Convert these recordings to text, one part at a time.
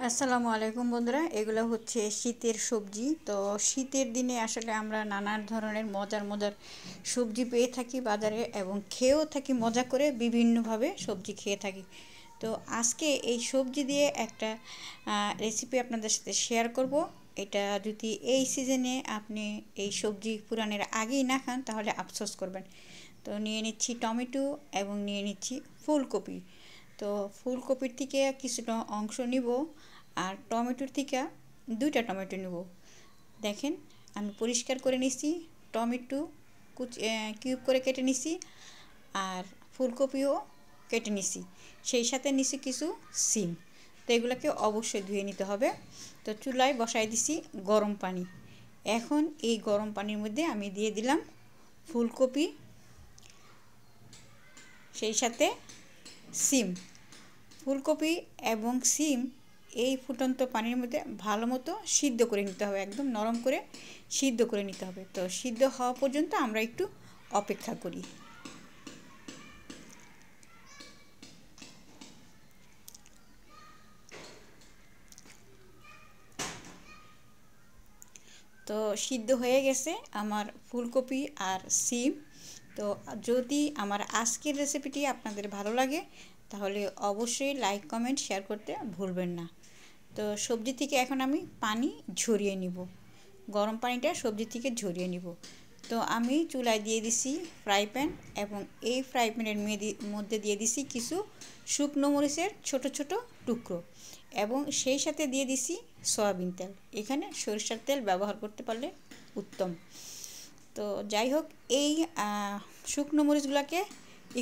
আসসালামু আলাইকুম বন্ধুরা, এগুলো হচ্ছে শীতের সবজি। তো শীতের দিনে আসলে আমরা নানা ধরনের মজার মজার সবজি পেয়ে থাকি বাজারে এবং খেয়েও থাকি, মজা করে বিভিন্নভাবে সবজি খেয়ে থাকি। তো আজকে এই সবজি দিয়ে একটা রেসিপি আপনাদের সাথে শেয়ার করব। এটা যদি এই সিজনে আপনি এই সবজি পুরানের আগেই না খান তাহলে আফসোস করবেন। তো নিয়ে নিচ্ছি টমেটো এবং নিয়ে নিচ্ছি ফুলকপি। তো ফুলকপির থেকে কিছুটা অংশ নিব আর টমেটোর থেকে দুইটা টমেটো নেব। দেখেন, আমি পরিষ্কার করে নিছি, টমেটো কিউব করে কেটে নিছি আর ফুলকপিও কেটে নিছি, সেই সাথে নিছি কিছু সিম। তো এগুলোকে অবশ্যই ধুয়ে নিতে হবে। তো চুলায় বসাই দিছি গরম পানি। এখন এই গরম পানির মধ্যে আমি দিয়ে দিলাম ফুলকপি, সেই সাথে সিম। ফুলকপি এবং সিম এই ফুটন্ত পানির মধ্যে ভালো মতো সিদ্ধ করে নিতে হবে, একদম নরম করে সিদ্ধ করে নিতে হবে। তো সিদ্ধ হওয়া পর্যন্ত আমরা একটু অপেক্ষা করি। তো সিদ্ধ হয়ে গেছে আমার ফুলকপি আর সিম। তো যদি আমার আজকের রেসিপিটি আপনাদের ভালো লাগে তাহলে অবশ্যই লাইক কমেন্ট শেয়ার করতে ভুলবেন না। তো সবজি থেকে এখন আমি পানি ঝরিয়ে নিব, গরম পানিটা সবজি থেকে ঝরিয়ে নিব। তো আমি চুলায় দিয়ে দিছি ফ্রাই প্যান এবং এই ফ্রাই প্যানের মধ্যে দিয়ে দিছি কিছু শুকনো মরিচের ছোট ছোট টুকরো এবং সেই সাথে দিয়ে দিছি সয়াবিন তেল। এখানে সরিষার তেল ব্যবহার করতে পারলে উত্তম। তো যাই হোক, এই শুকনো মরিচগুলোকে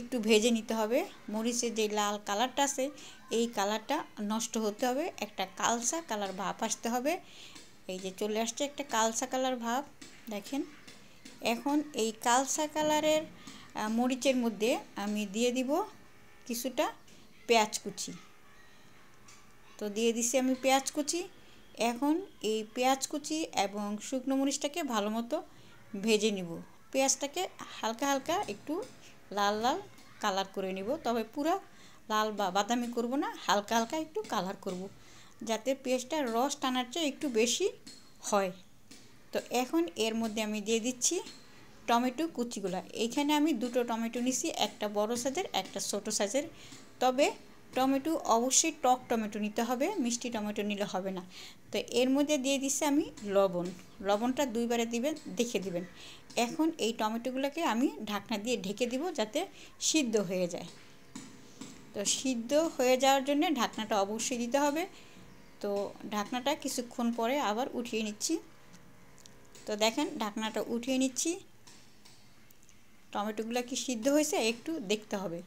একটু ভেজে নিতে হবে। মরিচের যে লাল কালারটা আছে এই কালারটা নষ্ট হতে হবে, একটা কালসা কালার ভাব আসতে হবে। এই যে চলে আসছে একটা কালসা কালার ভাব, দেখেন। এখন এই কালসা কালারের মরিচের মধ্যে আমি দিয়ে দিব কিছুটা পেঁয়াজ কুচি। তো দিয়ে দিছি আমি পেঁয়াজ কুচি। এখন এই পেঁয়াজ কুচি এবং শুকনো মরিচটাকে ভালো মতো ভেজে নিব। পেঁয়াজটাকে হালকা হালকা একটু লাল লাল কালার করে নিব, তবে পুরো লাল বা বাদামি করব না, হালকা হালকা একটু কালার করব যাতে পেঁয়াজটার রস টানার চেয়ে একটু বেশি হয়। তো এখন এর মধ্যে আমি দিয়ে দিচ্ছি টমেটো কুচিগুলা। এইখানে আমি দুটো টমেটো নিছি, একটা বড় সাইজের একটা ছোট সাইজের। তবে টমেটো অবশ্যই টক টমেটো নিতে হবে, মিষ্টি টমেটো নিলে হবে না। তো এর মধ্যে দিয়ে দিচ্ছি আমি লবণটা দুইবারে দিবেন, দেখে দিবেন। এখন এই টমেটোগুলোকে আমি ঢাকনা দিয়ে ঢেকে দিব যাতে সিদ্ধ হয়ে যায়। তো সিদ্ধ হয়ে যাওয়ার জন্য ঢাকনাটা অবশ্যই দিতে হবে। তো ঢাকনাটা কিছুক্ষণ পরে আবার উঠিয়ে নিচ্ছি। তো দেখেন, ঢাকনাটা উঠিয়ে নিচ্ছি। টমেটোগুলো কি সিদ্ধ হয়েছে একটু দেখতে হবে।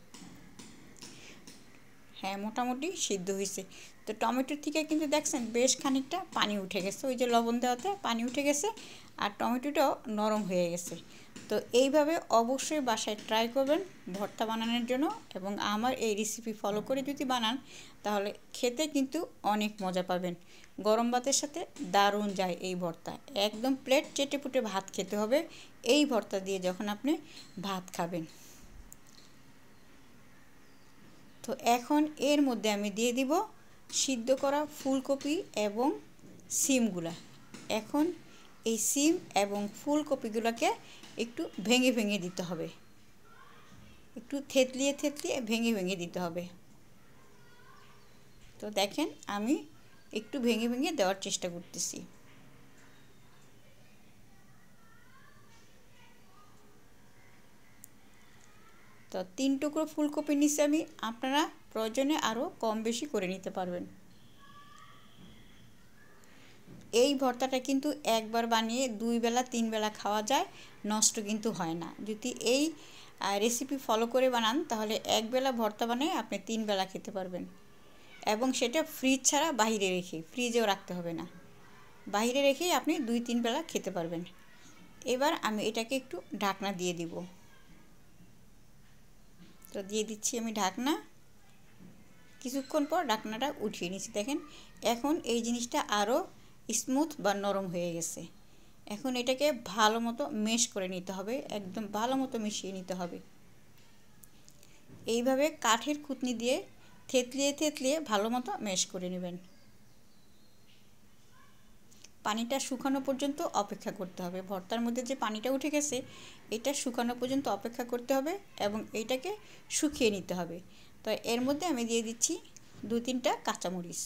হ্যাঁ, মোটামুটি সিদ্ধ হয়েছে। তো টমেটোর থেকে কিন্তু দেখছেন বেশ খানিকটা পানি উঠে গেছে, ওই যে লবণ দেওয়াতে পানি উঠে গেছে আর টমেটোটাও নরম হয়ে গেছে। তো এইভাবে অবশ্যই বাসায় ট্রাই করবেন ভর্তা বানানোর জন্য, এবং আমার এই রেসিপি ফলো করে যদি বানান তাহলে খেতে কিন্তু অনেক মজা পাবেন। গরম ভাতের সাথে দারুণ যায় এই ভর্তা, একদম প্লেট চেটে পুটে ভাত খেতে হবে এই ভর্তা দিয়ে যখন আপনি ভাত খাবেন। তো এখন এর মধ্যে আমি দিয়ে দিব সিদ্ধ করা ফুলকপি এবং সিমগুলা। এখন এই সিম এবং ফুলকপিগুলোকে একটু ভেঙে ভেঙে দিতে হবে, একটু থেতলিয়ে থেতলিয়ে ভেঙে ভেঙে দিতে হবে। তো দেখেন, আমি একটু ভেঙে ভেঙে দেওয়ার চেষ্টা করতেছি। তো 3 টুকরো ফুলকপি নিচে আমি, আপনারা প্রয়োজনে আরও কম বেশি করে নিতে পারবেন। এই ভর্তাটা কিন্তু একবার বানিয়ে 2 বেলা 3 বেলা খাওয়া যায়, নষ্ট কিন্তু হয় না। যদি এই রেসিপি ফলো করে বানান তাহলে এক বেলা ভর্তা বানিয়ে আপনি 3 বেলা খেতে পারবেন, এবং সেটা ফ্রিজ ছাড়া বাইরে রেখে, ফ্রিজেও রাখতে হবে না, বাইরে রেখেই আপনি 2-3 বেলা খেতে পারবেন। এবার আমি এটাকে একটু ঢাকনা দিয়ে দিব। তো দিয়ে দিচ্ছি আমি ঢাকনা। কিছুক্ষণ পর ঢাকনাটা উঠিয়ে নিচ্ছি। দেখেন, এখন এই জিনিসটা আরও স্মুথ বা নরম হয়ে গেছে। এখন এটাকে ভালো মতো মেশ করে নিতে হবে, একদম ভালো মতো মিশিয়ে নিতে হবে। এইভাবে কাঠের খুঁতনি দিয়ে থেতলিয়ে থেতলিয়ে ভালো মতো মেশ করে নেবেন। পানিটা শুকানো পর্যন্ত অপেক্ষা করতে হবে। ভর্তার মধ্যে যে পানিটা উঠে গেছে এটা শুকানো পর্যন্ত অপেক্ষা করতে হবে এবং এইটাকে শুকিয়ে নিতে হবে। তো এর মধ্যে আমি দিয়ে দিচ্ছি 2-3টা কাঁচামরিচ।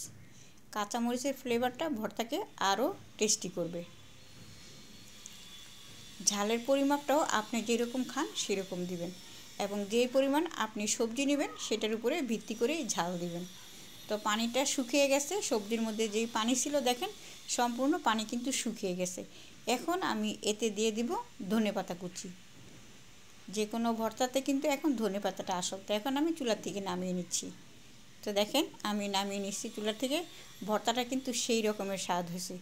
কাঁচামরিচের ফ্লেভারটা ভর্তাকে আরও টেস্টি করবে। ঝালের পরিমাপটাও আপনি যেরকম খান সেরকম দিবেন এবং যেই পরিমাণ আপনি সবজি নেবেন সেটার উপরে ভিত্তি করে ঝাল দিবেন। তো পানিটা শুকিয়ে গেছে, সবজির মধ্যে যেই পানি ছিল দেখেন সম্পূর্ণ পানি কিন্তু শুকিয়ে গেছে। এখন আমি এতে দিয়ে দিব ধনেপাতা কুচি। যে কোনো ভর্তাতে কিন্তু এখন ধনেপাতাটা আসল। তো এখন আমি চুলার থেকে নামিয়ে নিচ্ছি। তো দেখেন আমি নামিয়ে নিচ্ছি চুলার থেকে। ভর্তাটা কিন্তু সেই রকমের স্বাদ হয়েছে।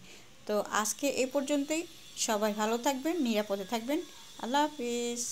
তো আজকে এ পর্যন্তই। সবাই ভালো থাকবেন, নিরাপদে থাকবেন। আল্লাহ হাফিজ।